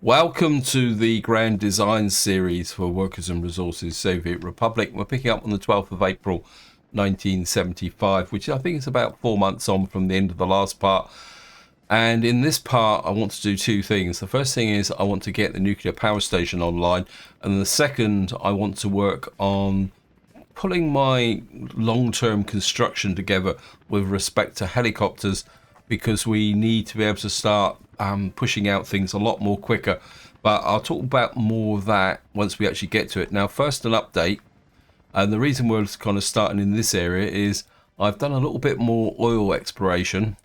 Welcome to the Grand Design series for Workers and Resources Soviet Republic. We're picking up on the 12th of April 1975, which I think is about 4 months on from the end of the last part. And in this part, I want to do two things. The first thing is I want to get the nuclear power station online. And the second, I want to work on pulling my long-term construction together with respect to helicopters, because we need to be able to start pushing out things a lot more quicker. But I'll talk about more of that once we actually get to it. Now, first, an update. And the reason we're kind of starting in this area is I've done a little bit more oil exploration.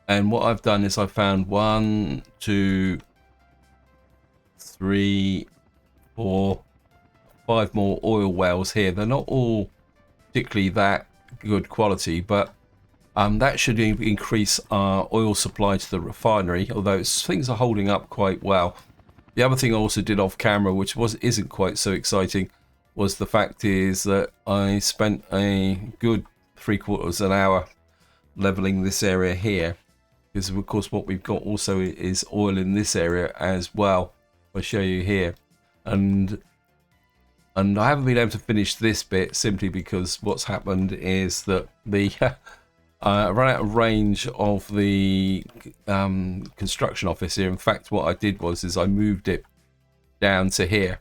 And what I've done is I found 1, 2, 3, 4, 5 more oil wells here. They're not all particularly that good quality, but that should increase our oil supply to the refinery, although things are holding up quite well. The other thing I also did off camera, which isn't quite so exciting, was the fact is that I spent a good 3/4 an hour leveling this area here, because of course what we've got also is oil in this area as well. I'll show you here, and I haven't been able to finish this bit simply because what's happened is that the I ran out of range of the construction office here. In fact, what I did is I moved it down to here,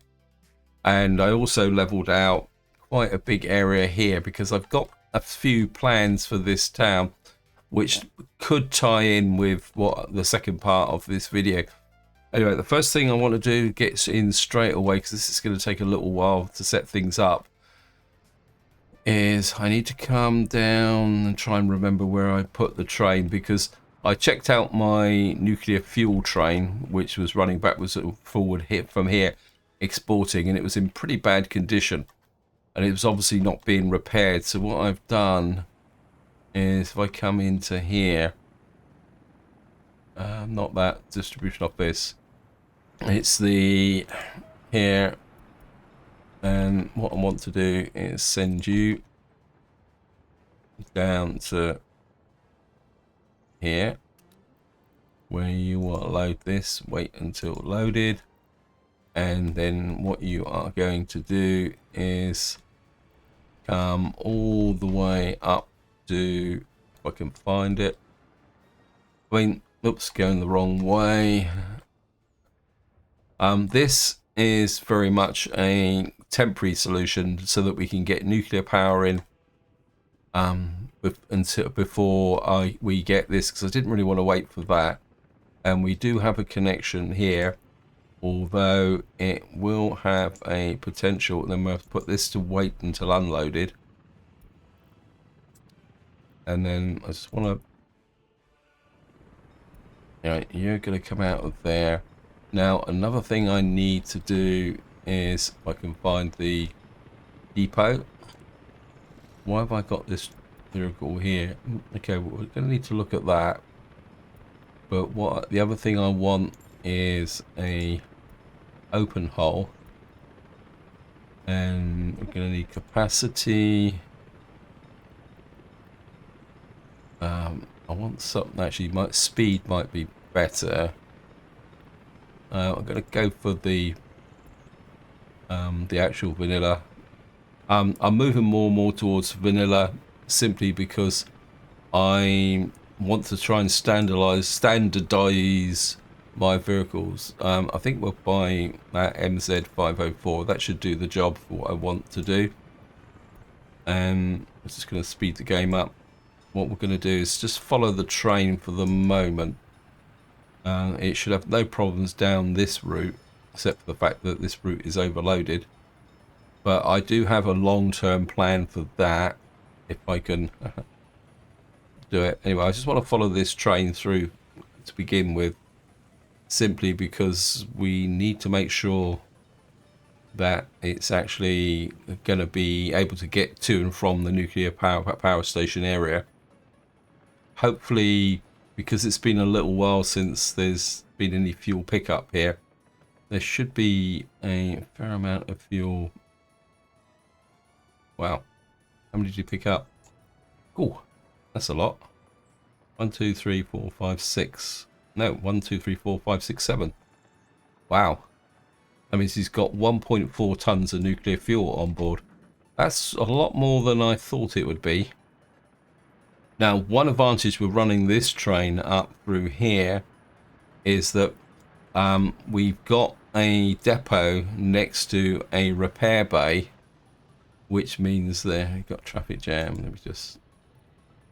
and I also leveled out quite a big area here because I've got a few plans for this town which could tie in with what the second part of this video. Anyway, the first thing I want to do, get in straight away, because this is going to take a little while to set things up, is I need to come down and try and remember where I put the train, because I checked out my nuclear fuel train, which was running backwards and forward here from here, exporting, and it was in pretty bad condition, and it was obviously not being repaired. So what I've done is, if I come into here, not that distribution office, it's the here. And what I want to do is send you down to here, where you want to load this. Wait until loaded, and then what you are going to do is come all the way up to, if I can find it. Oops, going the wrong way. This is very much a temporary solution so that we can get nuclear power in before we get this, because I didn't really want to wait for that. And we do have a connection here, although it will have a potential, and then we'll have to put this to wait until unloaded. And then I just want to, you're going to come out of there. Now, another thing I need to do is, if I can find the depot. Why have I got this vehicle here? Okay, well, we're going to need to look at that. But the other thing I want is a open hole, and we're going to need capacity. I want something, actually, speed might be better. I'm going to go for the actual vanilla. I'm moving more and more towards vanilla, simply because I want to try and standardize my vehicles. I think we'll buy that MZ504. That should do the job for what I want to do. And I'm just going to speed the game up. What we're going to do is just follow the train for the moment. It should have no problems down this route, except for the fact that this route is overloaded. But I do have a long-term plan for that, if I can do it. Anyway, I just want to follow this train through to begin with, simply because we need to make sure that it's actually going to be able to get to and from the nuclear power station area. Hopefully, because it's been a little while since there's been any fuel pickup here, there should be a fair amount of fuel. Wow, how many did you pick up? Oh, that's a lot. 1, 2, 3, 4, 5, 6. No, 1, 2, 3, 4, 5, 6, 7. Wow. That means he's got 1.4 tons of nuclear fuel on board. That's a lot more than I thought it would be. Now, one advantage with running this train up through here is that we've got a depot next to a repair bay, which means there you've got traffic jam. Let me just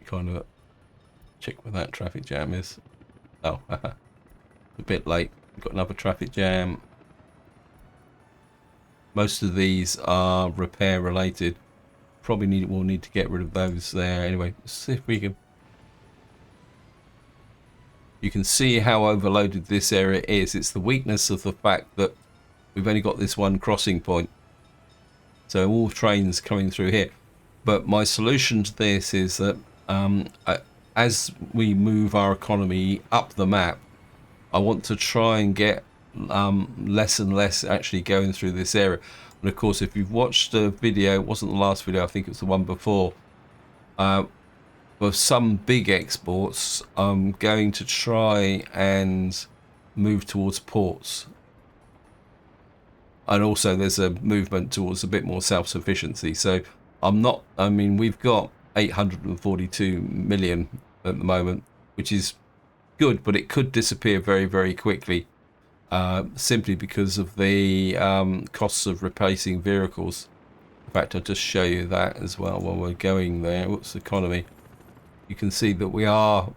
kind of check where that traffic jam is. Oh, a bit late. We've got another traffic jam. Most of these are repair related. Probably we'll need to get rid of those there. Anyway, let's see if we can. You can see how overloaded this area is. It's the weakness of the fact that we've only got this one crossing point. So all trains coming through here. But my solution to this is that as we move our economy up the map, I want to try and get less and less actually going through this area. And of course, if you've watched a video, it wasn't the last video, I think it was the one before, for some big exports, I'm going to try and move towards ports. And also there's a movement towards a bit more self-sufficiency. So I mean, we've got 842 million at the moment, which is good, but it could disappear very, very quickly, simply because of the costs of replacing vehicles. In fact, I'll just show you that as well while we're going there. What's the economy? You can see that we are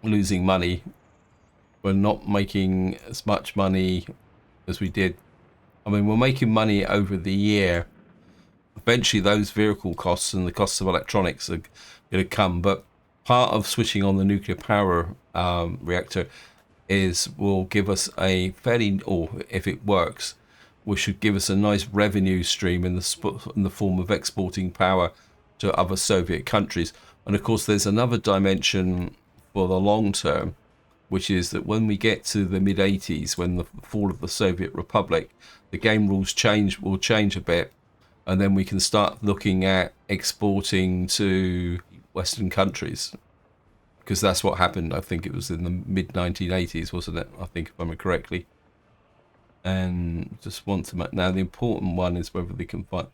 losing money. We're not making as much money as we did. I mean, we're making money over the year. Eventually, those vehicle costs and the costs of electronics are going to come. But part of switching on the nuclear power reactor will give us a fairly, or if it works, which should give us a nice revenue stream in the form of exporting power to other Soviet countries. And of course, there's another dimension for the long term, which is that when we get to the mid-80s, when the fall of the Soviet Republic, the game rules will change a bit, and then we can start looking at exporting to Western countries, because that's what happened. I think it was in the mid-1980s, wasn't it? I think, if I remember correctly. And just want to now the important one is whether they can find.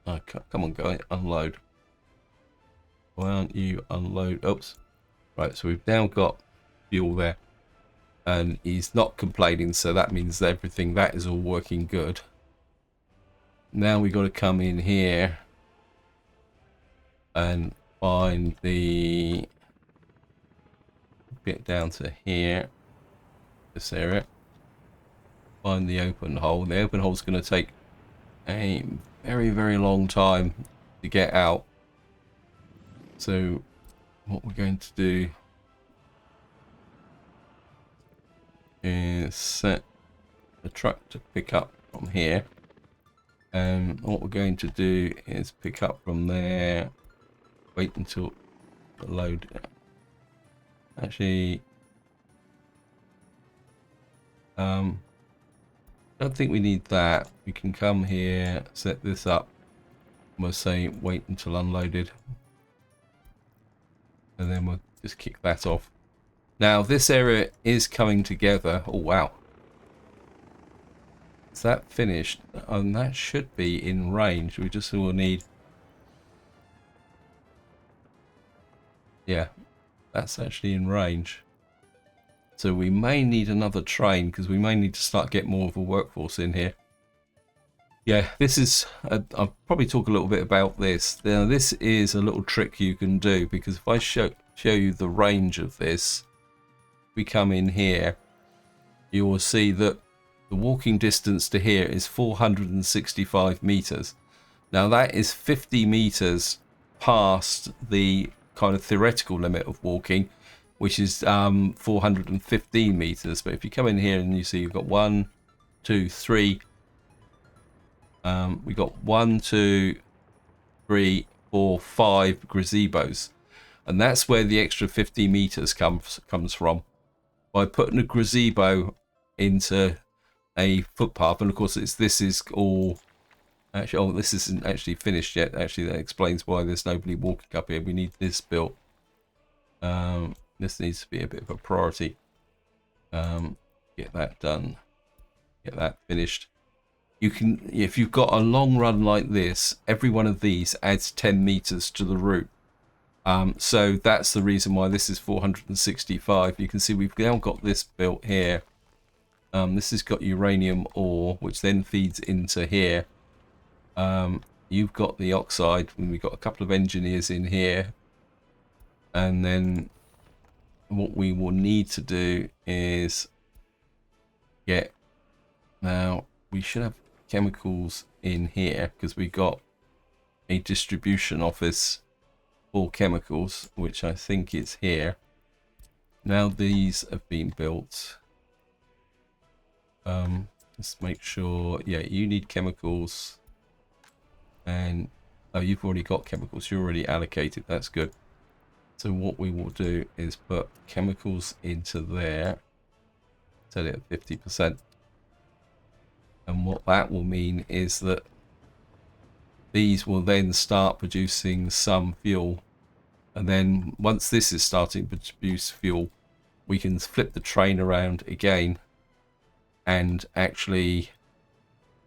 Oh, come on, guy, unload. Why aren't you unload? Oops. Right, so we've now got fuel there, and he's not complaining, so that means that everything that is all working good. Now we got to come in here and find the bit down to here, this area. Find the open hole. The open hole is going to take a very, very long time to get out. So what we're going to do is set the truck to pick up from here, and what we're going to do is pick up from there, wait until the load. Actually, I don't think we need that. We can come here, set this up, and we'll say wait until unloaded, and then we'll just kick that off. Now this area is coming together. Oh wow, is that finished? And that should be in range. We just will need, yeah, that's actually in range. So we may need another train, because we may need to start getting more of a workforce in here. Yeah, this is, I'll probably talk a little bit about this. Now this is a little trick you can do, because if I show you the range of this, we come in here, you will see that the walking distance to here is 465 meters. Now that is 50 meters past the kind of theoretical limit of walking, which is 415 meters. But if you come in here and you see you've got 1, 2, 3, we got 1, 2, 3, 4, 5 gazebos, and that's where the extra 50 meters comes from. By putting a gazebo into a footpath, and of course this is all actually, oh, this isn't actually finished yet. Actually, that explains why there's nobody walking up here. We need this built. This needs to be a bit of a priority. Get that done. Get that finished. You can, if you've got a long run like this, every one of these adds 10 meters to the route. So that's the reason why this is 465. You can see we've now got this built here. This has got uranium ore, which then feeds into here. You've got the oxide, and we've got a couple of engineers in here. And then what we will need to do is get, now we should have chemicals in here because we got a distribution office for chemicals, which I think is here. Now these have been built. Let's make sure, yeah, you need chemicals, and oh, you've already got chemicals, you're already allocated, that's good. So what we will do is put chemicals into there, set it at 50%. And what that will mean is that these will then start producing some fuel. And then once this is starting to produce fuel, we can flip the train around again and actually,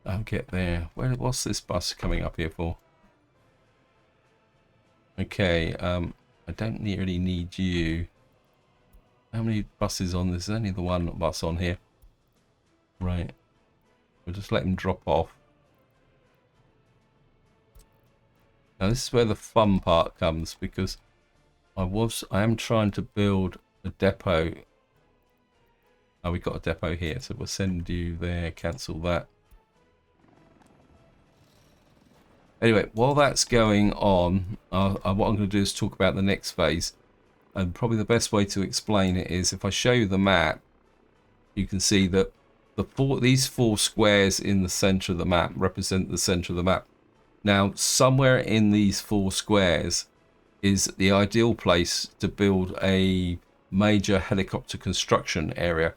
I'll get there. What's this bus coming up here for? Okay, I don't really need you. How many buses on this? There's only the one bus on here. Right. We'll just let him drop off. Now this is where the fun part comes, because I am trying to build a depot. Oh, we've got a depot here, so we'll send you there, cancel that. Anyway, while that's going on, what I'm going to do is talk about the next phase. And probably the best way to explain it is if I show you the map, you can see that these four squares in the center of the map represent the center of the map. Now, somewhere in these four squares is the ideal place to build a major helicopter construction area.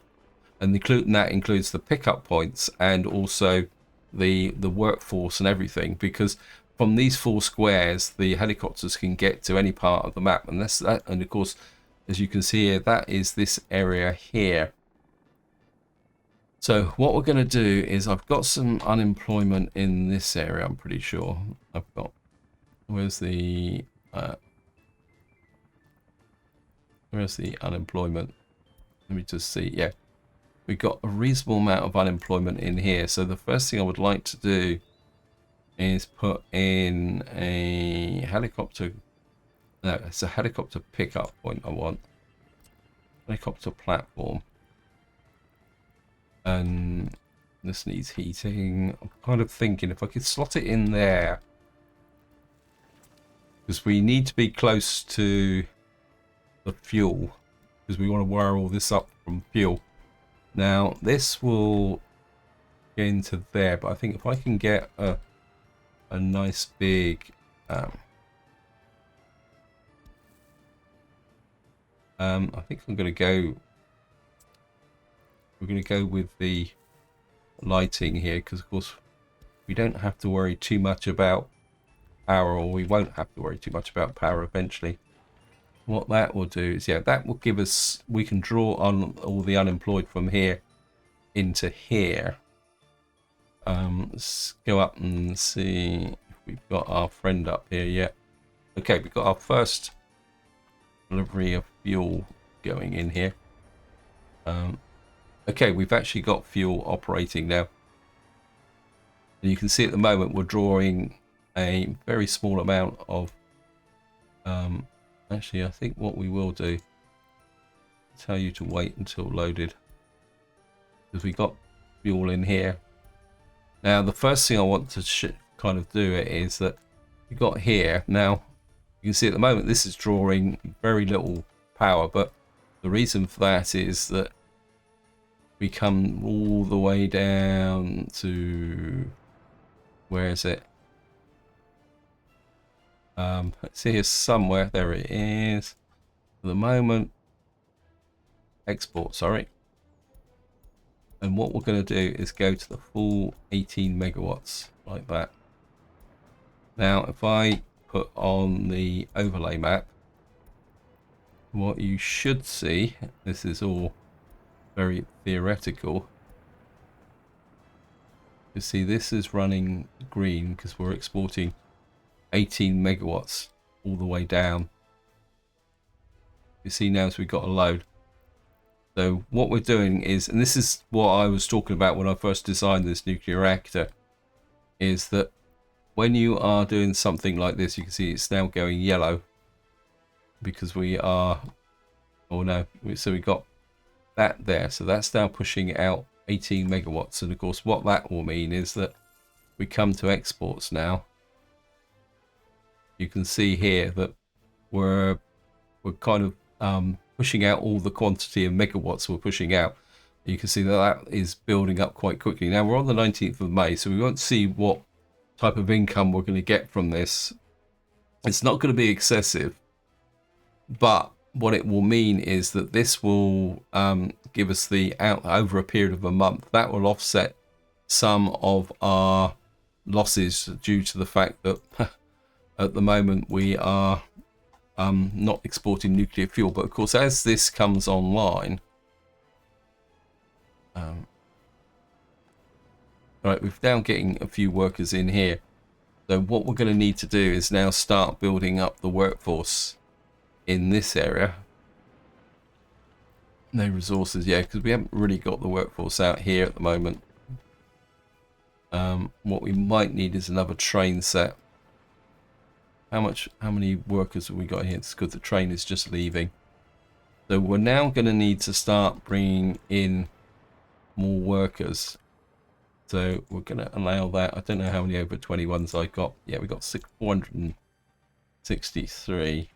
And that includes the pickup points and also the workforce and everything, because from these four squares the helicopters can get to any part of the map, and and of course, as you can see here, that is this area here. So what we're going to do is, I've got some unemployment in this area, I'm pretty sure. I've got, where's the unemployment? Let me just see. Yeah, we've got a reasonable amount of unemployment in here. So the first thing I would like to do is put in a helicopter. No, it's a helicopter pickup point I want. Helicopter platform. And this needs heating. I'm kind of thinking if I could slot it in there, because we need to be close to the fuel, because we want to wire all this up from fuel. Now this will get into there, but I think if I can get a nice big I think I'm going to go. We're going to go with the lighting here, because of course we don't have to worry too much about power, or we won't have to worry too much about power eventually. What that will do is, yeah, that will give us, we can draw on all the unemployed from here into here. Let's go up and see if we've got our friend up here yet. Okay, we've got our first delivery of fuel going in here. Okay, we've actually got fuel operating now. And you can see at the moment we're drawing a very small amount of... actually, I think what we will do, tell you to wait until loaded, because we got fuel in here. Now, the first thing I want to kind of do it is that we got here. Now, you can see at the moment this is drawing very little power, but the reason for that is that we come all the way down to, where is it? Let's see here somewhere. There it is. At the moment, export, sorry. And what we're going to do is go to the full 18 megawatts like that. Now, if I put on the overlay map, what you should see, this is all very theoretical, You see, this is running green because we're exporting 18 megawatts all the way down. You see now as we've got a load. So what we're doing is, and this is what I was talking about when I first designed this nuclear reactor, is that when you are doing something like this, you can see it's now going yellow because we are, oh no, so we got that there. So that's now pushing out 18 megawatts. And of course, what that will mean is that we come to exports now. You can see here that we're kind of pushing out all the quantity of megawatts we're pushing out. You can see that that is building up quite quickly. Now we're on the 19th of May, so we won't see what type of income we're going to get from this. It's not going to be excessive, but what it will mean is that this will give us the out over a period of a month. That will offset some of our losses due to the fact that at the moment we are not exporting nuclear fuel. But of course, as this comes online, right, we're now getting a few workers in here. So what we're going to need to do is now start building up the workforce in this area. No resources, yeah, because we haven't really got the workforce out here at the moment. What we might need is another train set. How many workers have we got here? It's good the train is just leaving. So we're now going to need to start bringing in more workers. So we're going to allow that. I don't know how many over 21s I got. Yeah, we got 463.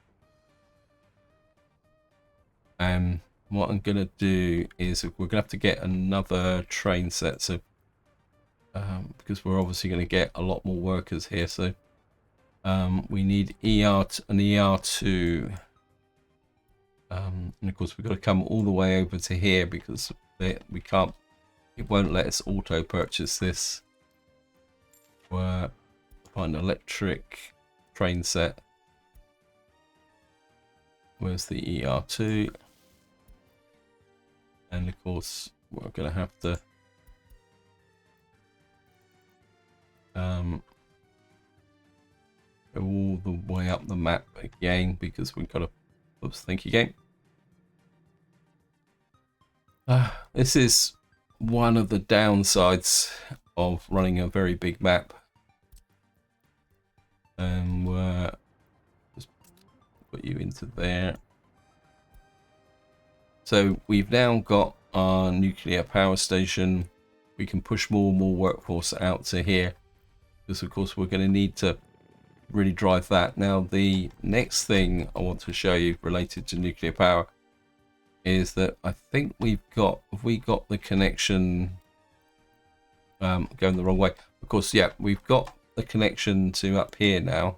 And what I'm going to do is we're going to have to get another train set. So because we're obviously going to get a lot more workers here. So we need an ER2. And of course we've got to come all the way over to here because we can't. It won't let us auto purchase this. We're find electric train set. Where's the ER2? And of course we're going to have to go all the way up the map again because we've got to. Oops, thank you, game. This is one of the downsides of running a very big map. And we'll just put you into there. So we've now got our nuclear power station. We can push more and more workforce out to here because of course we're going to need to really drive that. Now the next thing I want to show you related to nuclear power is that I think we got the connection going the wrong way. Of course, yeah, we've got the connection to up here now,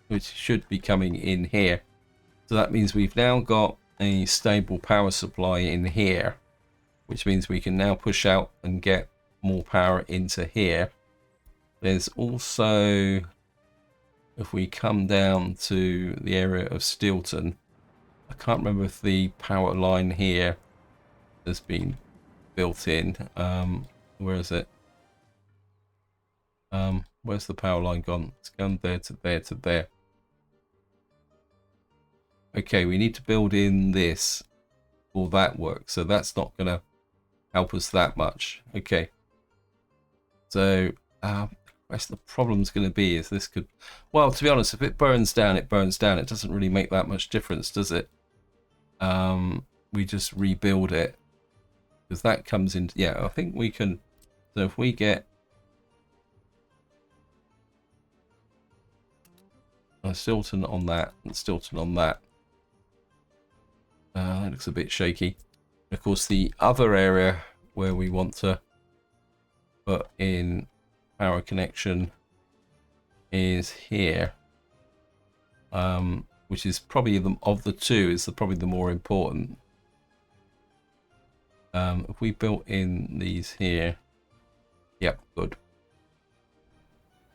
which should be coming in here. So that means we've now got a stable power supply in here, which means we can now push out and get more power into here. There's also, if we come down to the area of Stilton, I can't remember if the power line here has been built in. Where is it? Where's the power line gone? It's gone there to there to there. Okay, we need to build in this for that work. So that's not going to help us that much. Okay. So where's the problem's going to be is this could, well, to be honest, if it burns down, it burns down. It doesn't really make that much difference, does it? We just rebuild it because that comes into, yeah, I think we can. So if we get a Stilton on that and Stilton on that, that looks a bit shaky. Of course, the other area where we want to put in power connection is here, which is probably of the two is probably the more important. If we built in these here, yep, good.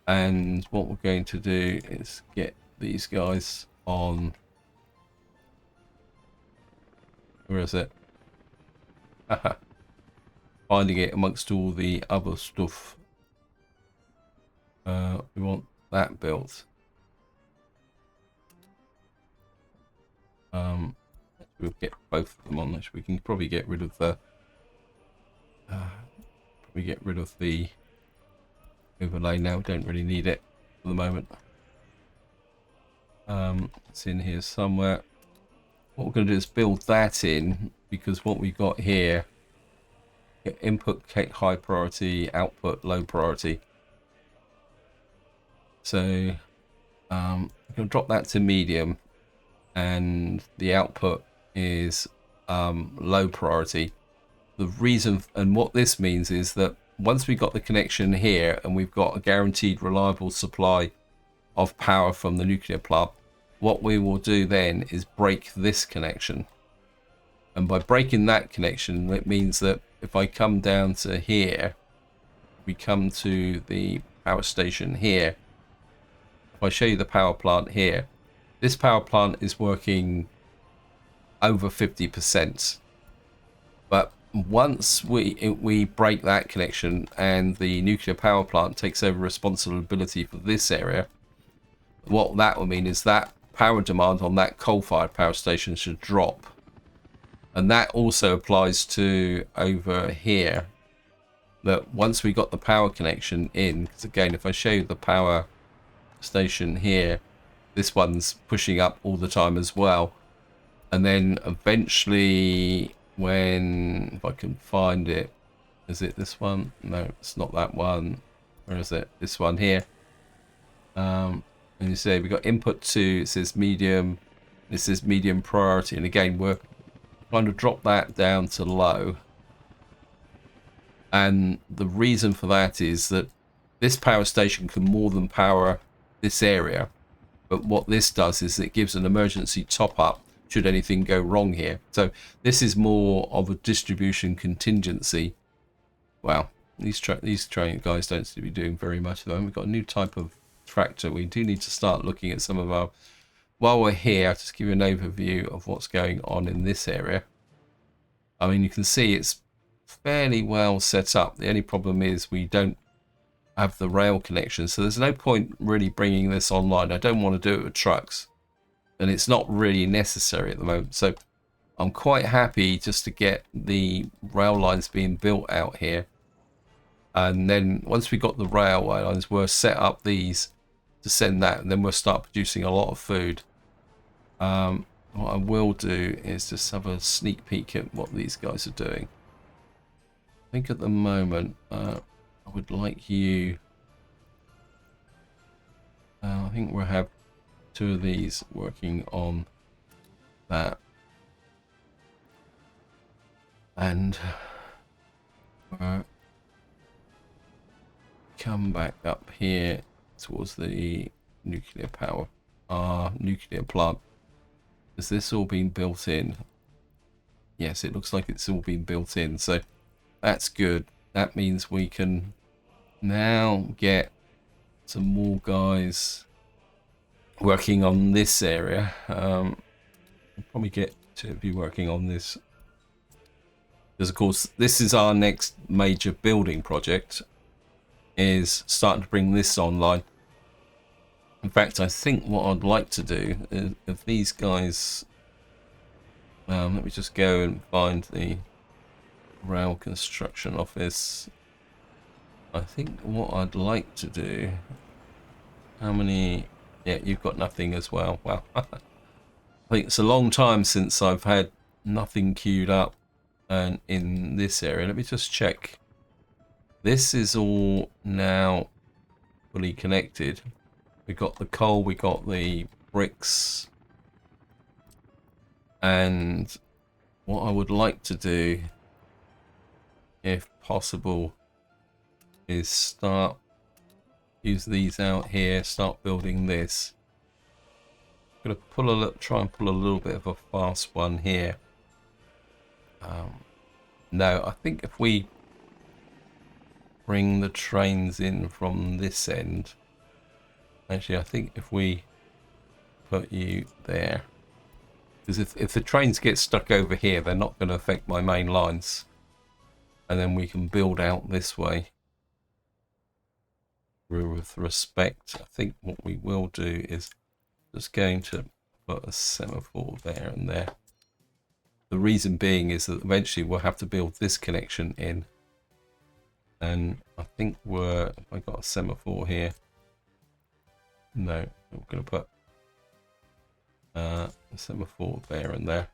And what we're going to do is get these guys on. Where is it? finding it amongst all the other stuff. We want that built. We'll get both of them on this. We can probably get rid of the overlay now. We don't really need it for the moment. It's in here somewhere. What we're going to do is build that in, because what we got here, input high priority, output low priority. So I'm going to drop that to medium, and the output is low priority. The reason, and what this means, is that once we've got the connection here and we've got a guaranteed reliable supply of power from the nuclear plant, what we will do then is break this connection. And by breaking that connection, it means that if I come down to here, we come to the power station here. If I show you the power plant here, this power plant is working over 50%. But once we break that connection and the nuclear power plant takes over responsibility for this area, what that will mean is that power demand on that coal-fired power station should drop. And that also applies to over here, that once we got the power connection in, because again, if I show you the power station here, this one's pushing up all the time as well. And then eventually, when, if I can find it, is it this one? No, it's not that one. Where is it? This one here. And you say we got input 2, it says medium, this is medium priority, and again we're trying to drop that down to low. And the reason for that is that this power station can more than power this area, but what this does is it gives an emergency top up should anything go wrong here. So this is more of a distribution contingency. Wow, these train guys don't seem to be doing very much though. We've got a new type of tractor. We do need to start looking at some of our, while we're here, I'll just give you an overview of what's going on in this area. I mean, you can see it's fairly well set up. The only problem is we don't have the rail connection, so there's no point really bringing this online. I don't want to do it with trucks, and it's not really necessary at the moment. So I'm quite happy just to get the rail lines being built out here, and then once we got the railway lines, we'll set up these to send that, and then we'll start producing a lot of food. What I will do is just have a sneak peek at what these guys are doing. I think at the moment, I would like you, I think we'll have 2 of these working on that, and come back up here towards the nuclear power, nuclear plant. Has this all been built in? Yes, it looks like it's all been built in, so that's good. That means we can now get some more guys working on this area. We'll probably get to be working on this, because of course this is our next major building project, is starting to bring this online. In fact, I think what I'd like to do is, if these guys, let me just go and find the rail construction office. I think what I'd like to do, how many, yeah, you've got nothing as well. Well, I think it's a long time since I've had nothing queued up and in this area. Let me just check. This is all now fully connected. We got the coal, we got the bricks, and what I would like to do, if possible, is use these out here, start building this. I'm gonna try and pull a little bit of a fast one here. No, I think if we bring the trains in from this end, actually I think if we put you there, because if the trains get stuck over here, they're not going to affect my main lines. and then we can build out this way with respect. I think what we will do is just going to put a semaphore there and there. The reason being is that eventually we'll have to build this connection in, and I think if I got a semaphore here, no, I'm going to put a semaphore there and there,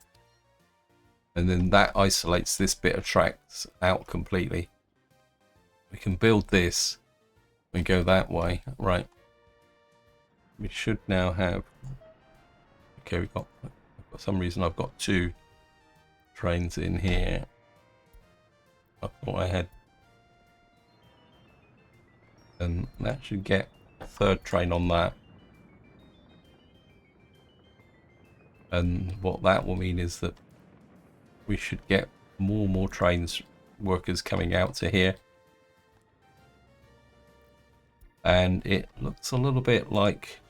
and then that isolates this bit of tracks out completely. We can build this and go that way, right? We should now have, okay, we got, for some reason I've got 2 trains in here. I thought I had, and that should get a 3rd train on that. And what that will mean is that we should get more trains, workers coming out to here. And it looks a little bit like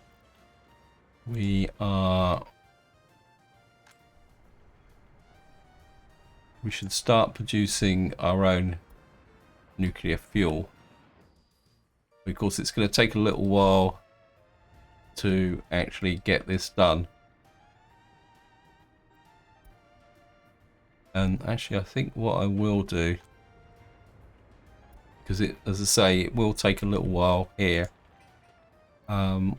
we should start producing our own nuclear fuel. Of course, it's going to take a little while to actually get this done. And actually, I think what I will do, because it, as I say, it will take a little while here.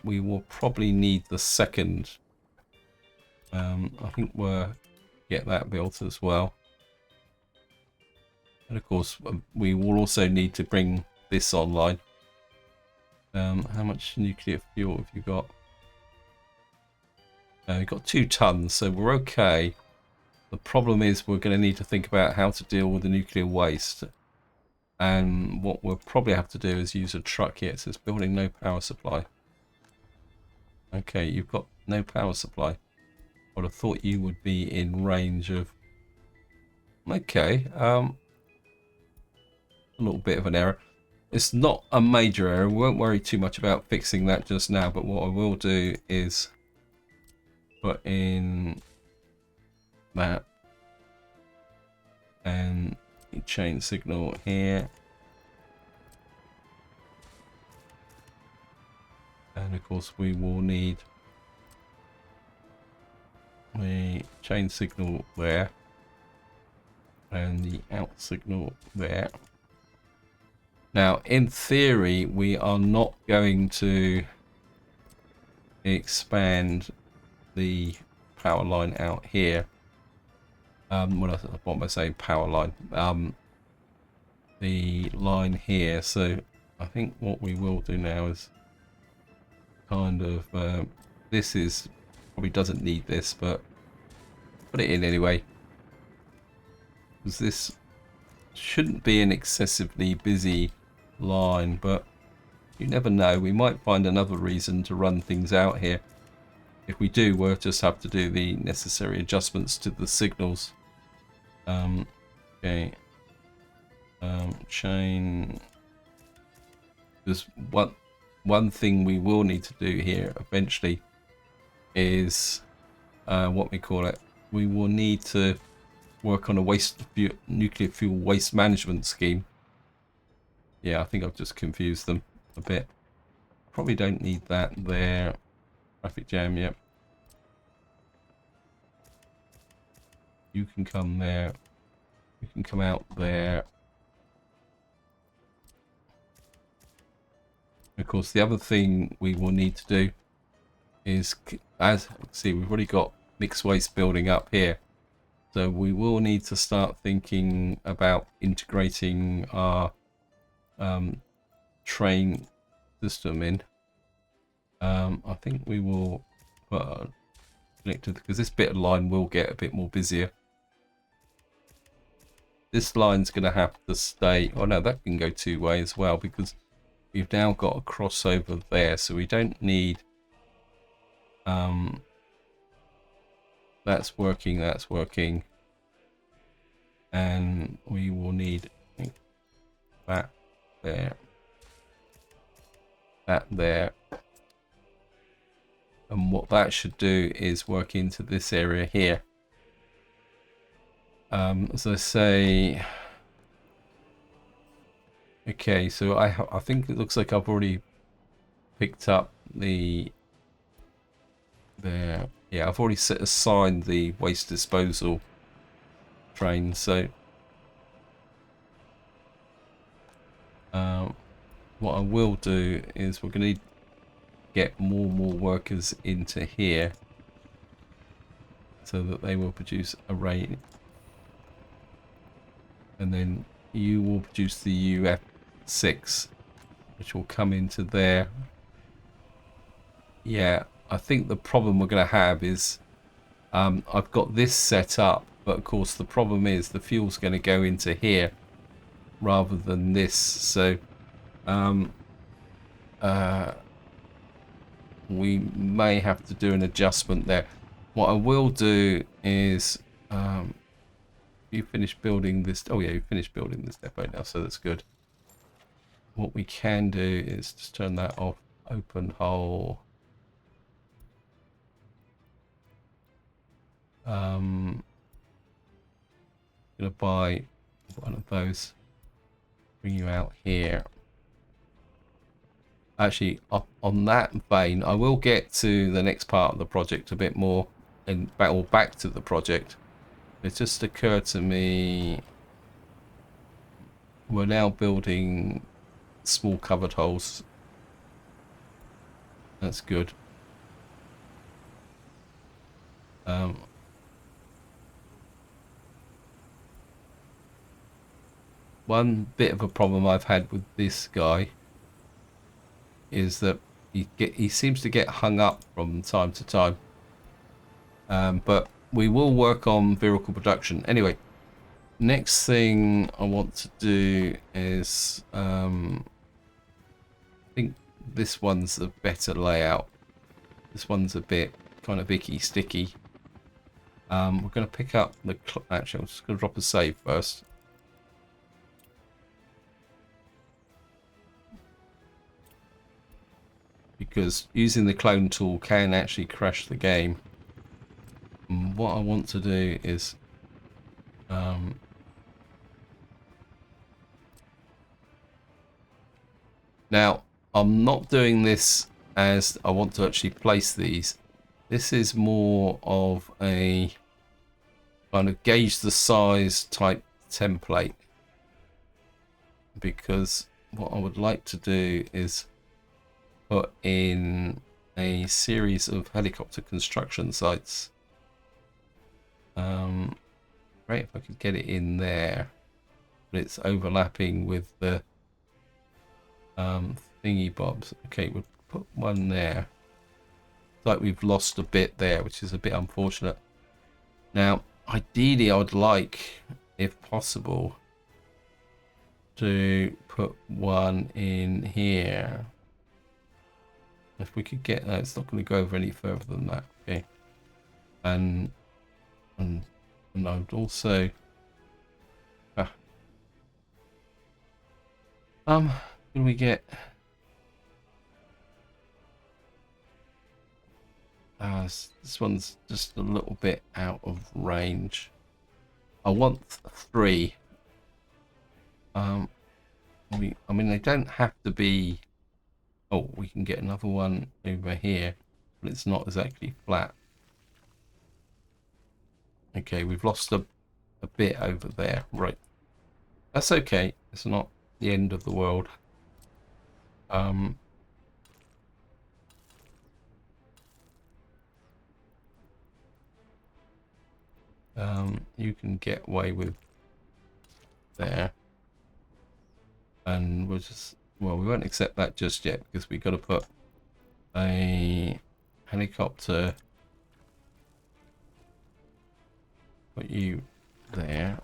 We will probably need the 2nd. I think we'll get that built as well. And of course, we will also need to bring this online. How much nuclear fuel have you got? We've got 2 tons, so we're okay. The problem is we're going to need to think about how to deal with the nuclear waste. And what we'll probably have to do is use a truck here. It says building no power supply. Okay, you've got no power supply. I would have thought you would be in range of... Okay, a little bit of an error. It's not a major error. We won't worry too much about fixing that just now, but what I will do is put in that and chain signal here, and of course we will need the chain signal there and the out signal there. Now in theory we are not going to expand the power line out here. What am I saying? Power line. The line here. So I think what we will do now is kind of this is probably doesn't need this, but put it in anyway, because this shouldn't be an excessively busy line, but you never know. We might find another reason to run things out here. If we do, we'll just have to do the necessary adjustments to the signals. Okay. Chain. There's one thing we will need to do here eventually is what we call it. We will need to work on a nuclear fuel waste management scheme. Yeah, I think I've just confused them a bit. Probably don't need that there. Traffic jam, yep. You can come there. You can come out there. Of course, the other thing we will need to do is, as you can see, we've already got mixed waste building up here. So we will need to start thinking about integrating our train system in. I think we will put a connector, because this bit of line will get a bit more busier. This line's going to have to stay. Oh no, that can go 2 ways as well, because we've now got a crossover there, so we don't need. That's working. That's working, and we will need that there, that there. And what that should do is work into this area here. As I say, Okay, so I think it looks like I've already picked up the there. Yeah, I've already set aside the waste disposal train. So um, what I will do is we're going to get more workers into here so that they will produce a rate, and then you will produce the UF6, which will come into there. Yeah, I think the problem we're going to have is I've got this set up, but of course the problem is the fuel's going to go into here rather than this. So we may have to do an adjustment there. What I will do is you finished building this. Oh yeah, you finished building this depot now, so that's good. What we can do is just turn that off. Open hole. Gonna buy one of those. Bring you out here. Actually, on that vein, I will get to the next part of the project a bit more, and back to the project. It just occurred to me we're now building small covered holes. That's good. One bit of a problem I've had with this guy is that he seems to get hung up from time to time. But we will work on vehicle production. Anyway, next thing I want to do is I think this one's a better layout. This one's a bit kind of icky sticky. We're going to pick up the actually I'm just going to drop a save first. Because using the clone tool can actually crash the game. And what I want to do is now I'm not doing this as I want to actually place these. This is more of a kind of gauge the size type template, because what I would like to do is put in a series of helicopter construction sites. Great if I could get it in there, but it's overlapping with the thingy bobs. Okay, we'll put one there. It's like we've lost a bit there, which is a bit unfortunate. Now, ideally, I would like, if possible, to put one in here. If we could get that, it's not going to go over any further than that. Okay, and I would also can we get this one's just a little bit out of range. I want 3. I mean they don't have to be. Oh, we can get another one over here, but it's not exactly flat. Okay, we've lost a bit over there. Right, that's okay. It's not the end of the world. You can get away with there, and we'll just, well, we won't accept that just yet because we've got to put a helicopter. Put you there.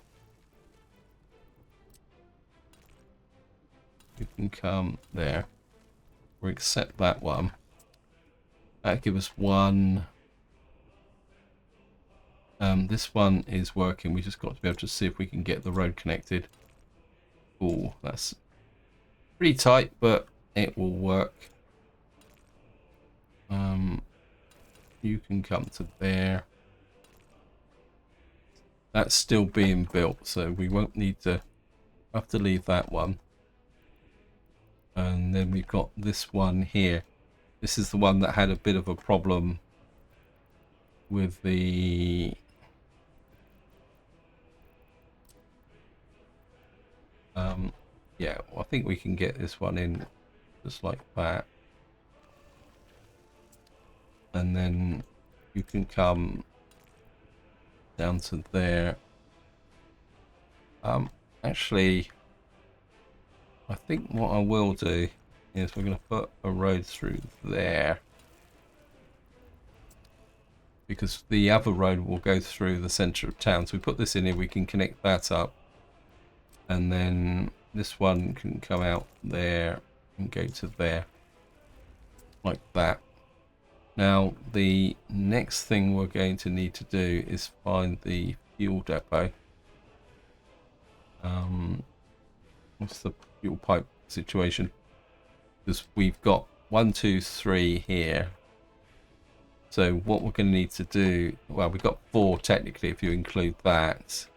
You can come there. We'll accept that one. That'll give us one. This one is working. We just got to be able to see if we can get the road connected. Oh, that's pretty tight, but it will work. You can come to there. That's still being built, so we won't need to have to leave that one. And then we've got this one here. This is the one that had a bit of a problem with the yeah, well, I think we can get this one in just like that. And then you can come down to there. Actually, I think what I will do is we're going to put a road through there, because the other road will go through the center of town. So we put this in here, we can connect that up, and then this one can come out there and go to there like that. Now the next thing we're going to need to do is find the fuel depot. What's the fuel pipe situation? Because we've got 1, 2, 3 here. So what we're going to need to do, well, we've got 4 technically if you include that.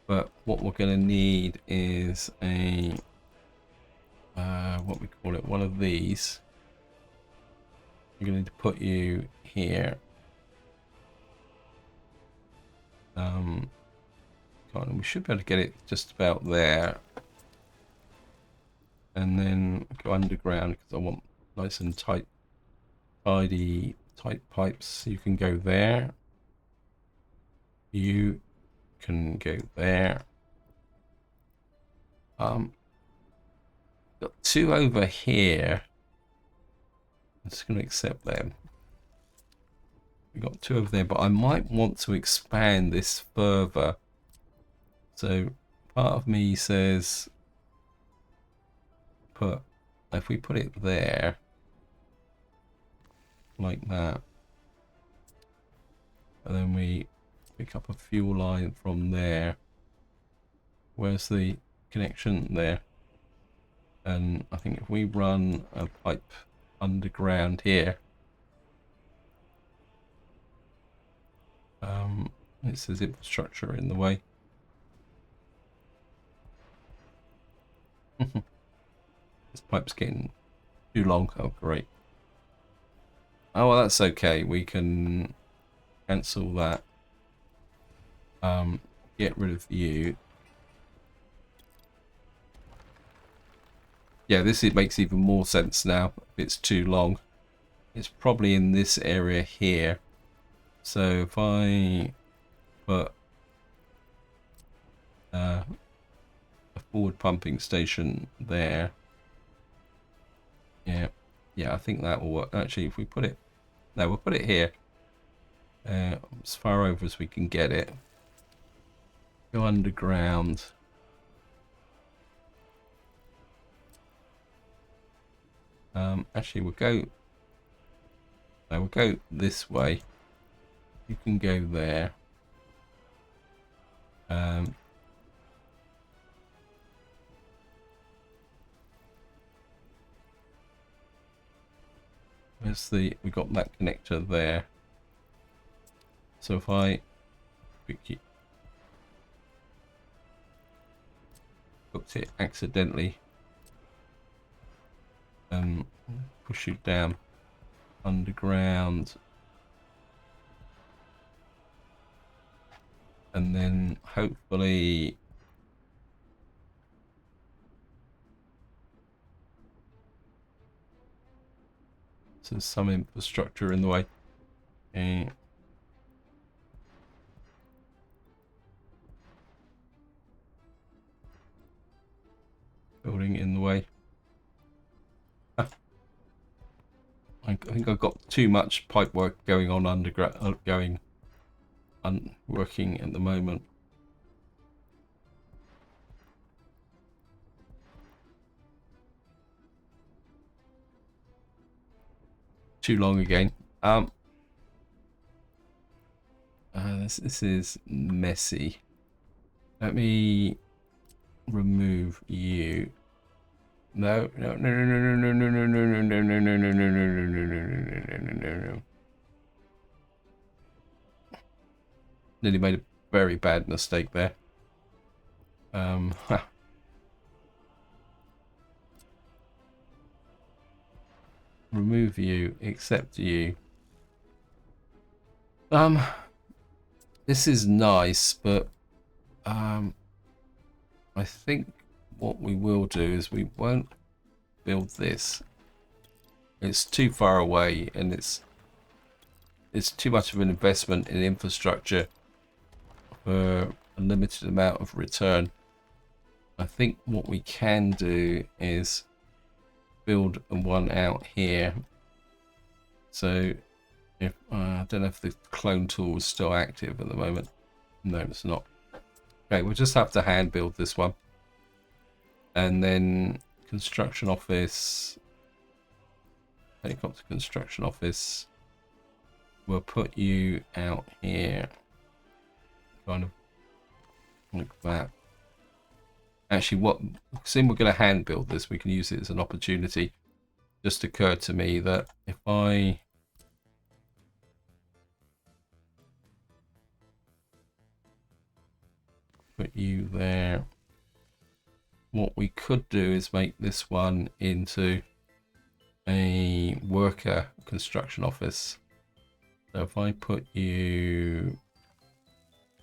But what we're going to need is a, what we call it, one of these. We're going to need to put you here. We should be able to get it just about there. And then go underground because I want nice and tight, tidy, tight pipes. You can go there. You can go there. Got 2 over here. I'm just going to accept them. We got 2 over there, but I might want to expand this further. So part of me says, if we put it there, like that, and then we pick up a fuel line from there. Where's the connection there? And I think if we run a pipe underground here, it says infrastructure in the way. This pipe's getting too long. Oh, great. Oh, well, that's okay. We can cancel that. Get rid of you. Yeah, it makes even more sense now. If it's too long, it's probably in this area here. So if I put a forward pumping station there, yeah, I think that will work. Actually, if we put it, no, we'll put it here, as far over as we can get it. Go underground. Actually, we'll go this way. You can go there. We got that connector there. So if I hooked it accidentally and push you down underground, and then hopefully there's some infrastructure in the way. Building in the way. I think I've got too much pipe work going on underground, working at the moment. Too long again. This is messy. Let me remove you. No. Nearly made a very bad mistake there. remove you, accept you. This is nice, but I think what we will do is we won't build this. It's too far away, and it's too much of an investment in infrastructure for a limited amount of return. I think what we can do is build one out here. So if I don't know if the clone tool is still active at the moment. No, it's not. Okay, we'll just have to hand build this one. And then construction office, helicopter construction office. We'll put you out here. Kind of like that. Actually, seeing we're going to hand build this, we can use it as an opportunity. Just occurred to me that if I put you there, what we could do is make this one into a worker construction office. So if I put you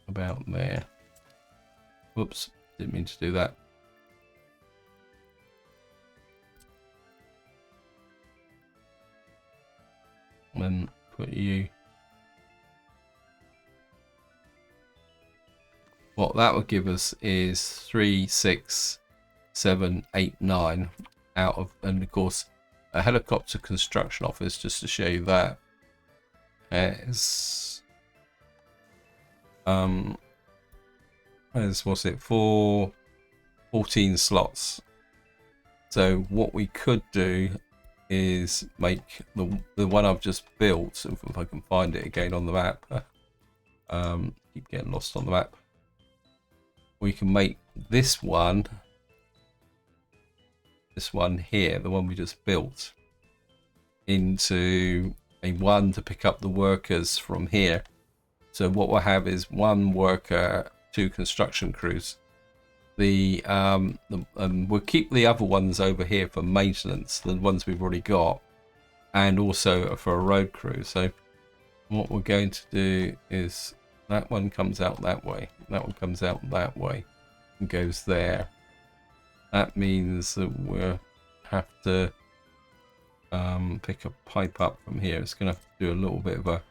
about there, whoops, didn't mean to do that. And put you, what that would give us is 3, 6, 7, 8, 9 out of, and of course a helicopter construction office, just to show you that, as what's it, 14 slots. So what we could do is make the one I've just built, if I can find it again on the map, keep getting lost on the map. We can make this one here, the one we just built, into a one to pick up the workers from here. So what we'll have is 1 worker, 2 construction crews. We'll keep the other ones over here for maintenance, the ones we've already got, and also for a road crew. So what we're going to do is that one comes out that way, that one comes out that way, and goes there. That means that we'll have to pick a pipe up from here. It's going to have to do a little bit of a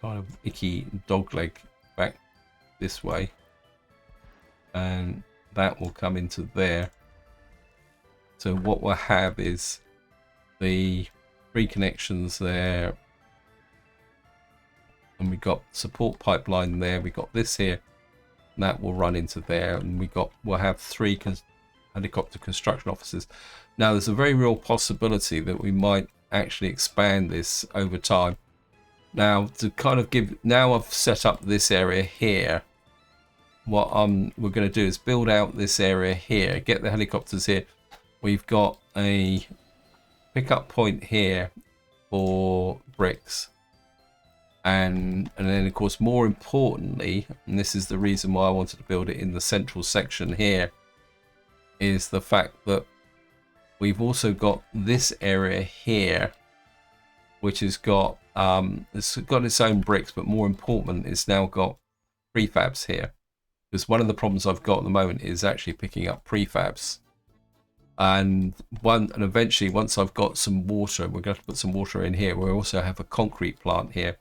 kind of icky dog leg back this way, and that will come into there. So what we'll have is the 3 connections there, and we got support pipeline there, we got this here, and that will run into there, and we'll have 3 helicopter construction offices. Now there's a very real possibility that we might actually expand this over time. Now to kind of now I've set up this area here, what we're going to do is build out this area here, get the helicopters here. We've got a pickup point here for bricks, and then of course, more importantly, and this is the reason why I wanted to build it in the central section here, is the fact that we've also got this area here, which has got it's got its own bricks, but more important, it's now got prefabs here. Because one of the problems I've got at the moment is actually picking up prefabs, and eventually once I've got some water, we're going to have to put some water in here. We also have a concrete plant here,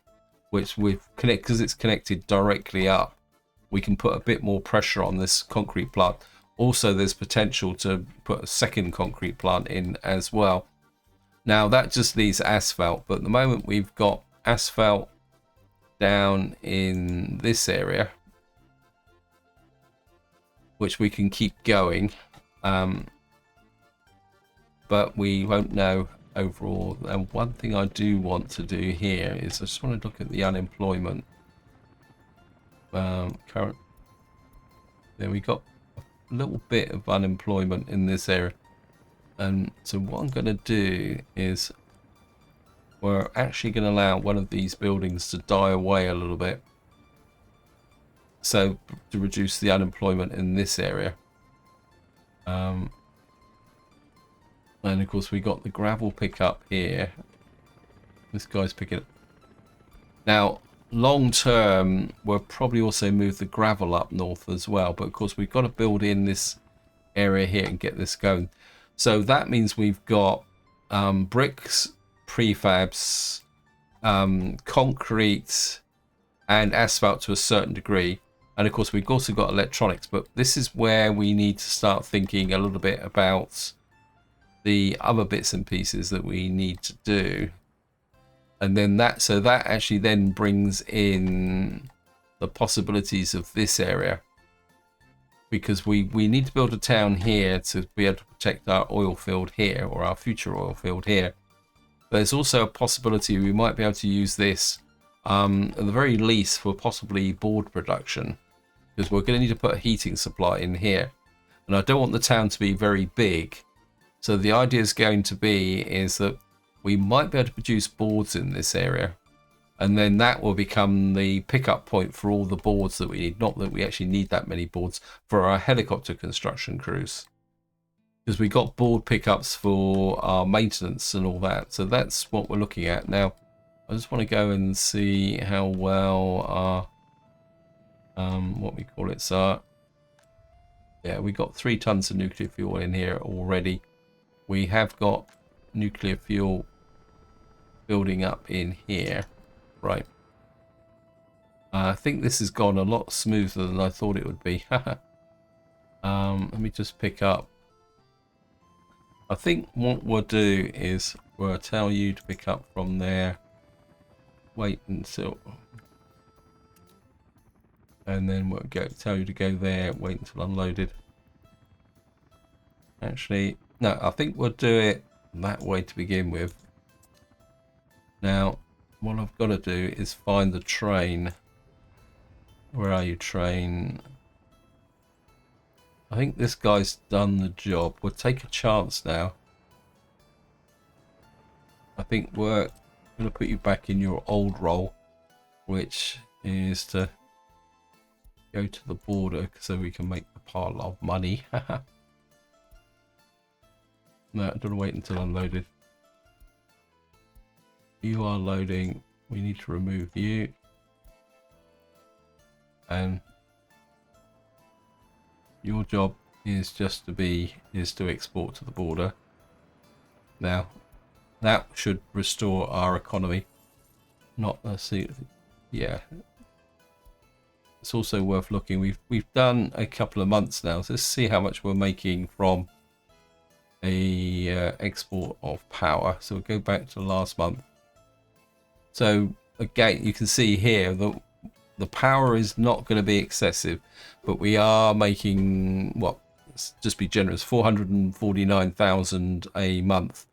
which we've connected, because it's connected directly up, we can put a bit more pressure on this concrete plant. Also there's potential to put a second concrete plant in as well. Now that just leaves asphalt, but at the moment we've got asphalt down in this area, which we can keep going, but we won't know overall. And one thing I do want to do here is I just want to look at the unemployment. Current, there we got a little bit of unemployment in this area, and so what I'm going to do is we're actually going to allow one of these buildings to die away a little bit, so to reduce the unemployment in this area. And of course we got the gravel pickup here. This guy's picking it. Now, long term, we'll probably also move the gravel up north as well. But of course we've got to build in this area here and get this going. So that means we've got bricks, prefabs, concrete, and asphalt to a certain degree. And of course we've also got electronics, but this is where we need to start thinking a little bit about the other bits and pieces that we need to do. And then that actually then brings in the possibilities of this area, because we need to build a town here to be able to protect our oil field here, or our future oil field here. There's also a possibility we might be able to use this at the very least for possibly board production, because we're going to need to put a heating supply in here, and I don't want the town to be very big. So the idea is going to be is that we might be able to produce boards in this area, and then that will become the pickup point for all the boards that we need. Not that we actually need that many boards for our helicopter construction crews, because we got board pickups for our maintenance and all that. So that's what we're looking at now. I just want to go and see how well our what we call it, Tsar. Yeah, we got 3 tons of nuclear fuel in here already. We have got nuclear fuel building up in here, right? I think this has gone a lot smoother than I thought it would be. Let me just pick up. I think what we'll do is we'll tell you to pick up from there. Wait until, and then we'll tell you to go there. Wait until unloaded. Actually, no, I think we'll do it that way to begin with. Now, what I've got to do is find the train. Where are you, train? I think this guy's done the job. We'll take a chance now. I think we're going to put you back in your old role, which is to go to the border so we can make a pile of money. No, I'm going to wait until unloaded. You are loading. We need to remove you. And your job is just to export to the border. Now, that should restore our economy. Not, let's see, yeah. It's also worth looking. We've done a couple of months now. So let's see how much we're making from a export of power. So we'll go back to last month. So again, you can see here that the power is not going to be excessive, but we are making, what, let's just be generous, 449,000 a month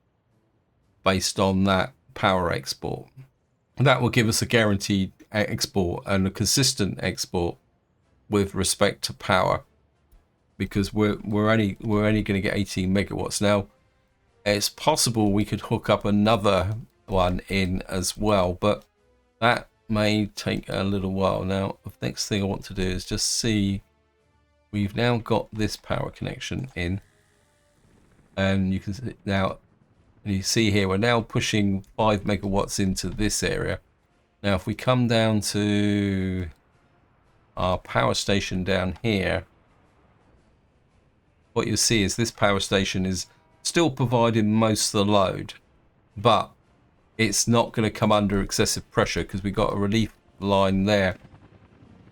based on that power export. And that will give us a guaranteed export and a consistent export with respect to power, because we're only going to get 18 megawatts. Now, it's possible we could hook up another one in as well, but that may take a little while. Now, the next thing I want to do is just see, we've now got this power connection in, and you can see now, you see here we're now pushing 5 megawatts into this area. Now if we come down to our power station down here, what you'll see is this power station is still providing most of the load, but it's not going to come under excessive pressure because we've got a relief line there.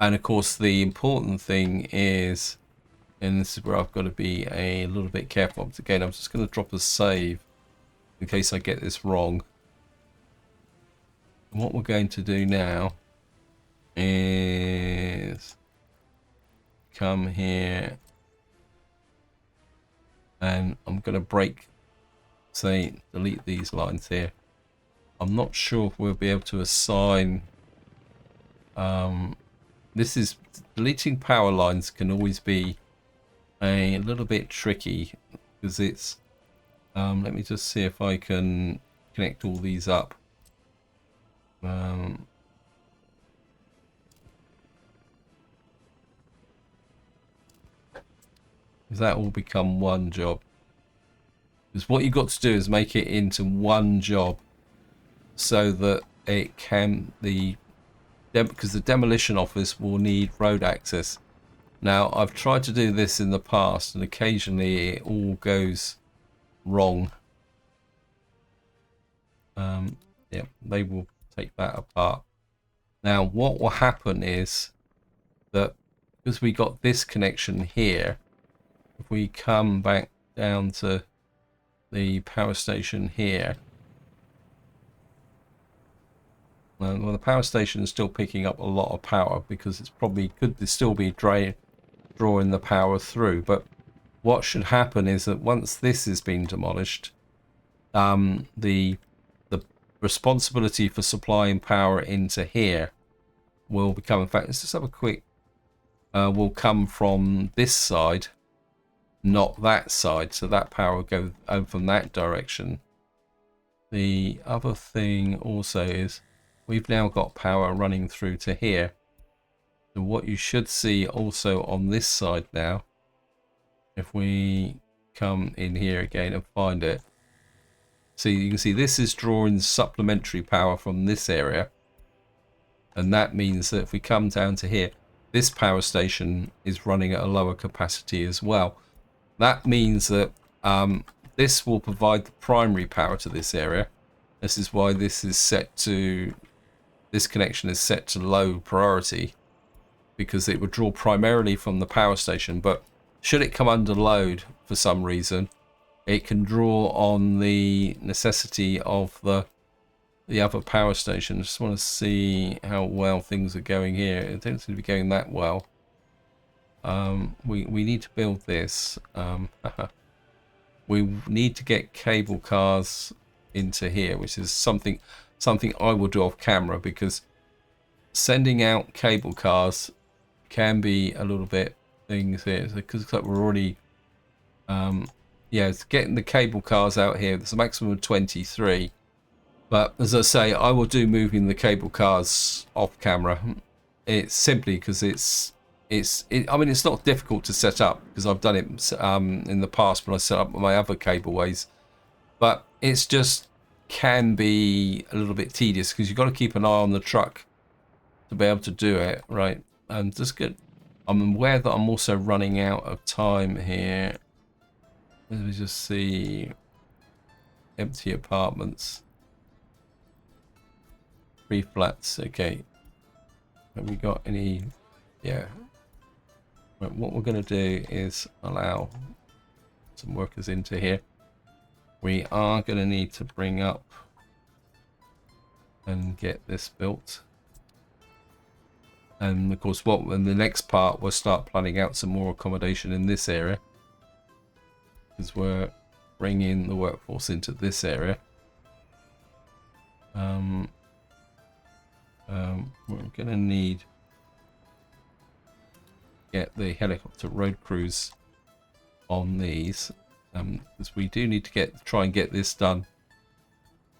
And of course the important thing is, and this is where I've got to be a little bit careful. Again, I'm just going to drop a save in case I get this wrong. And what we're going to do now is come here, and I'm going to break, say, delete these lines here. I'm not sure if we'll be able to assign, this is, deleting power lines can always be a little bit tricky, because it's, let me just see if I can connect all these up. Does that all become one job? Because what you've got to do is make it into one job so that it can because the demolition office will need road access. Now, I've tried to do this in the past, and occasionally it all goes wrong. Yeah, they will take that apart. Now, what will happen is that because we got this connection here, if we come back down to the power station here, well, the power station is still picking up a lot of power because it's probably could still be drawing the power through. But what should happen is that once this has been demolished, the responsibility for supplying power into here will become, in fact, let's just have a quick, will come from this side, not that side. So that power will go over from that direction. The other thing also is we've now got power running through to here. So what you should see also on this side now, if we come in here again and find it, so you can see this is drawing supplementary power from this area, and that means that if we come down to here, this power station is running at a lower capacity as well. That means that this will provide the primary power to this area. This is why this is set to, this connection is set to low priority, because it would draw primarily from the power station. But should it come under load for some reason, it can draw on the necessity of the other power station. I just want to see how well things are going here. It don't seem to be going that well. We need to build this. We need to get cable cars into here, which is something I will do off camera, because sending out cable cars can be a little bit things here, because we're already yeah, it's getting the cable cars out here. There's a maximum of 23, but as I say, I will do moving the cable cars off camera. It's simply because I mean, it's not difficult to set up, because I've done it in the past when I set up my other cableways, but it's just can be a little bit tedious because you've got to keep an eye on the truck to be able to do it right. And just good. I'm aware that I'm also running out of time here. Let me just see. Empty apartments. 3 flats. Okay. Have we got any? Yeah. Right, what we're going to do is allow some workers into here. We are going to need to bring up and get this built. And of course, in the next part, we'll start planning out some more accommodation in this area, because we're bringing the workforce into this area. We're going to need get the helicopter road crews on these, because we do need to try and get this done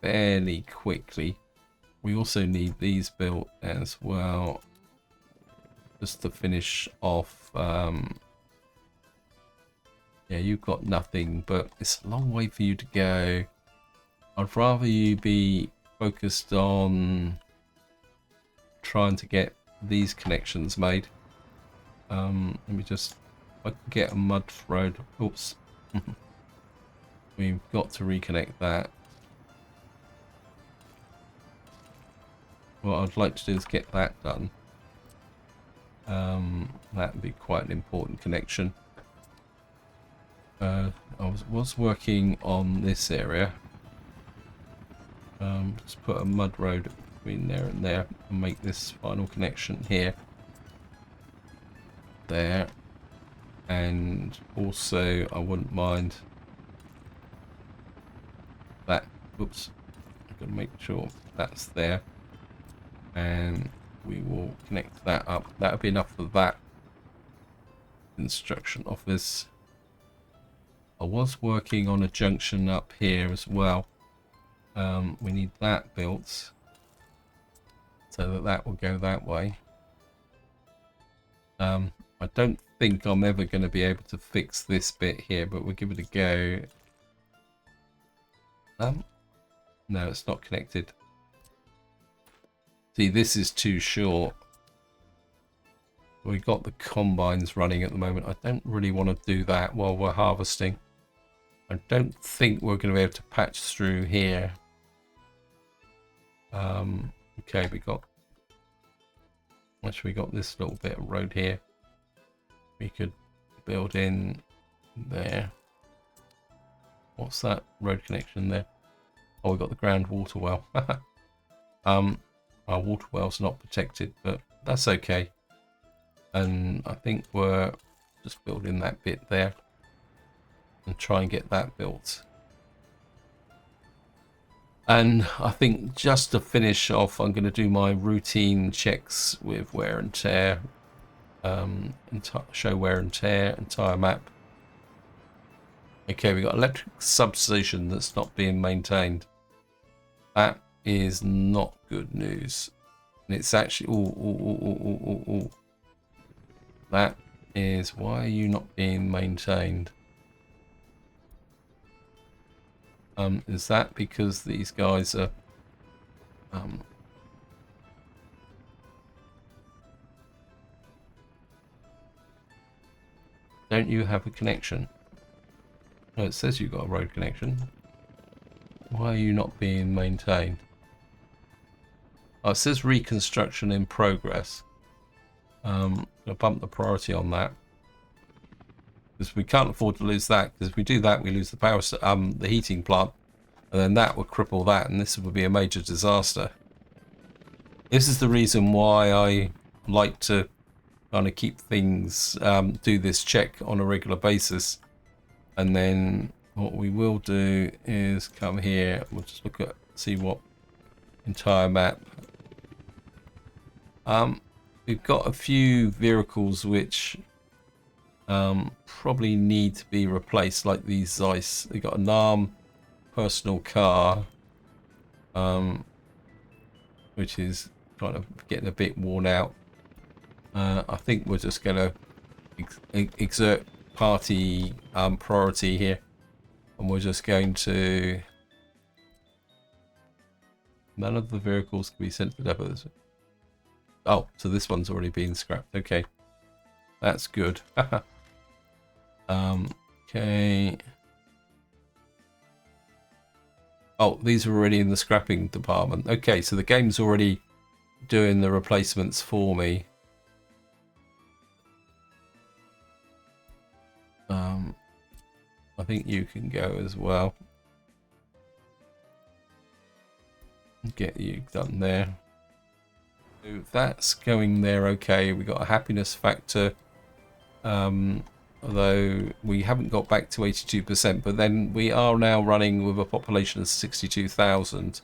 fairly quickly. We also need these built as well, just to finish off. Yeah, you've got nothing, but it's a long way for you to go. I'd rather you be focused on trying to get these connections made. Let me just, if I can get a mud road. Oops. We've got to reconnect that. What I'd like to do is get that done. That would be quite an important connection. I was working on this area. Just put a mud road between there and there and make this final connection here. There. And also I wouldn't mind that. Oops. I've got to make sure that's there. And we will connect that up. That'll be enough for that construction office. I was working on a junction up here as well. We need that built so that will go that way. I don't think I'm ever going to be able to fix this bit here, but we'll give it a go. No, it's not connected. See, this is too short. We've got the combines running at the moment. I don't really want to do that while we're harvesting. I don't think we're going to be able to patch through here. Okay, actually we got this little bit of road here. We could build in there. What's that road connection there? Oh, we got the groundwater well. Our water well's not protected, but that's okay. And I think we're just building that bit there and try and get that built. And I think just to finish off, I'm going to do my routine checks with wear and tear, and show wear and tear, entire map. Okay, we got electric substation that's not being maintained. That is not good news. And it's actually, that is, why are you not being maintained? Is that because these guys are don't you have a connection? Oh, it says you've got a road connection. Why are you not being maintained? Oh, it says reconstruction in progress. Gonna bump the priority on that because we can't afford to lose that. Because if we do that, we lose the power, the heating plant, and then that would cripple that, and this would be a major disaster. This is the reason why I like to kind of keep things, do this check on a regular basis, and then what we will do is come here. We'll just look at, see what entire map. We've got a few vehicles which probably need to be replaced, like these Zeiss. They got a NARM personal car, which is kind of getting a bit worn out. I think we're just going to exert party priority here, and we're just going to. None of the vehicles can be sent to depot. Oh, so this one's already been scrapped. Okay, that's good. Okay. Oh, these are already in the scrapping department. Okay, so the game's already doing the replacements for me. I think you can go as well. Get you done there. So that's going there okay. We got a happiness factor, although we haven't got back to 82%, but then we are now running with a population of 62,000,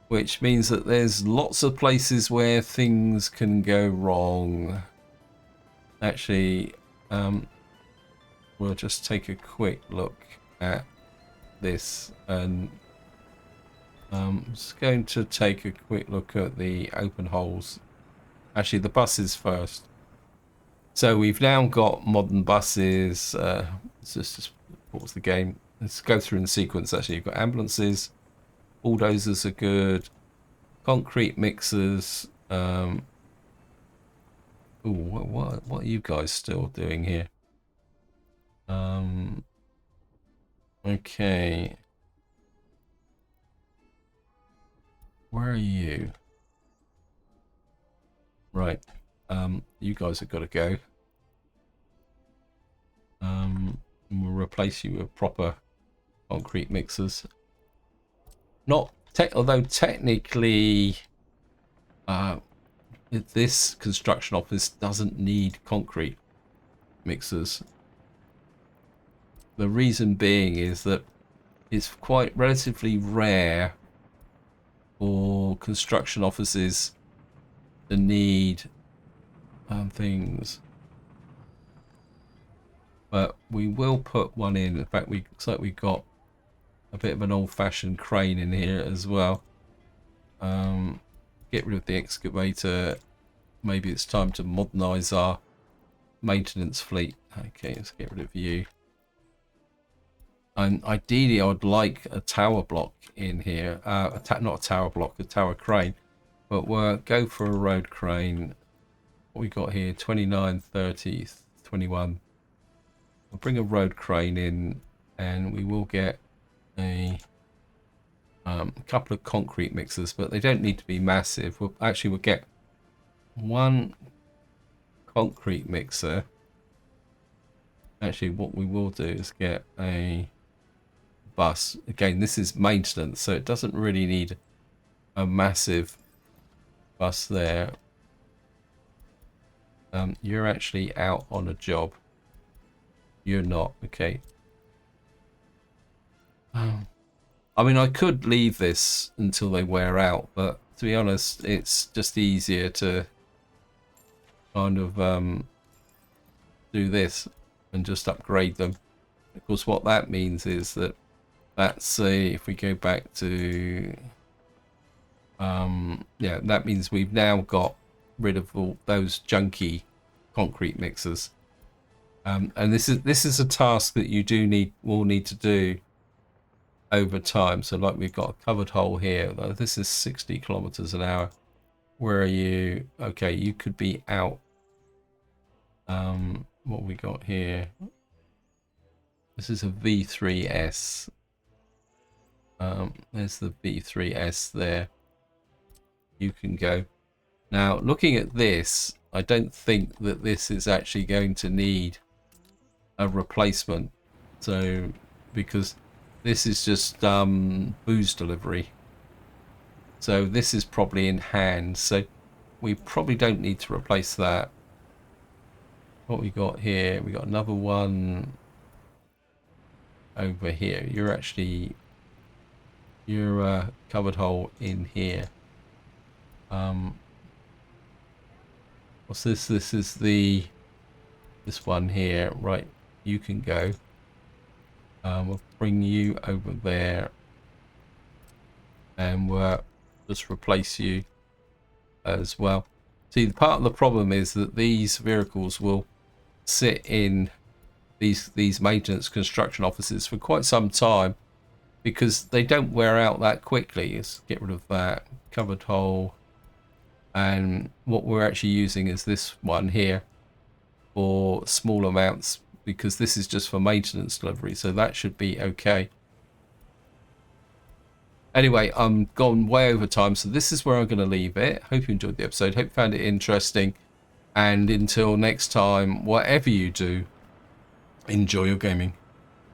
which means that there's lots of places where things can go wrong. Actually, we'll just take a quick look at this, and I'm just going to take a quick look at the open holes. Actually, the buses first. So we've now got modern buses. Let's just pause the game. Let's go through in sequence. Actually, you've got ambulances, bulldozers are good, concrete mixers. Ooh, what are you guys still doing here? Okay. Where are you? Right. You guys have got to go. And we'll replace you with proper concrete mixers. Although technically, this construction office doesn't need concrete mixers. The reason being is that it's quite relatively rare for construction offices to need things, but we will put one in. In fact, looks like we've got a bit of an old-fashioned crane in here as well. Get rid of the excavator. Maybe it's time to modernize our maintenance fleet. Okay, let's get rid of you. And ideally, I would like a tower block in here. Not a tower block, a tower crane. But we'll go for a road crane. What we got here? 29, 30, 21. We'll bring a road crane in, and we will get a couple of concrete mixers, but they don't need to be massive. We'll get one concrete mixer. Actually, what we will do is get a bus. Again, this is maintenance, so it doesn't really need a massive bus there. You're actually out on a job. You're not. Okay. I mean, I could leave this until they wear out, but to be honest, it's just easier to kind of do this and just upgrade them. Of course, what that means is that, let's say, if we go back to, yeah, that means we've now got rid of all those junky concrete mixers. And this is a task that you will need to do over time. So like we've got a covered hole here. This is 60 kilometers an hour. Where are you? Okay, you could be out. What we got here? This is a V3S. There's the V3S there. You can go. Now, looking at this, I don't think that this is actually going to need a replacement. So, because this is just booze delivery. So this is probably in hand. So we probably don't need to replace that. What we got here? We got another one over here. You're a covered hole in here. What's this? This is this one here. Right, you can go. We'll bring you over there, and we'll just replace you as well. See, part of the problem is that these vehicles will sit in these maintenance construction offices for quite some time because they don't wear out that quickly. Let's get rid of that covered hole, and what we're actually using is this one here for small amounts, because this is just for maintenance delivery, so that should be okay. Anyway, I'm gone way over time, so this is where I'm going to leave it. Hope you enjoyed the episode. Hope you found it interesting. And until next time, whatever you do, enjoy your gaming.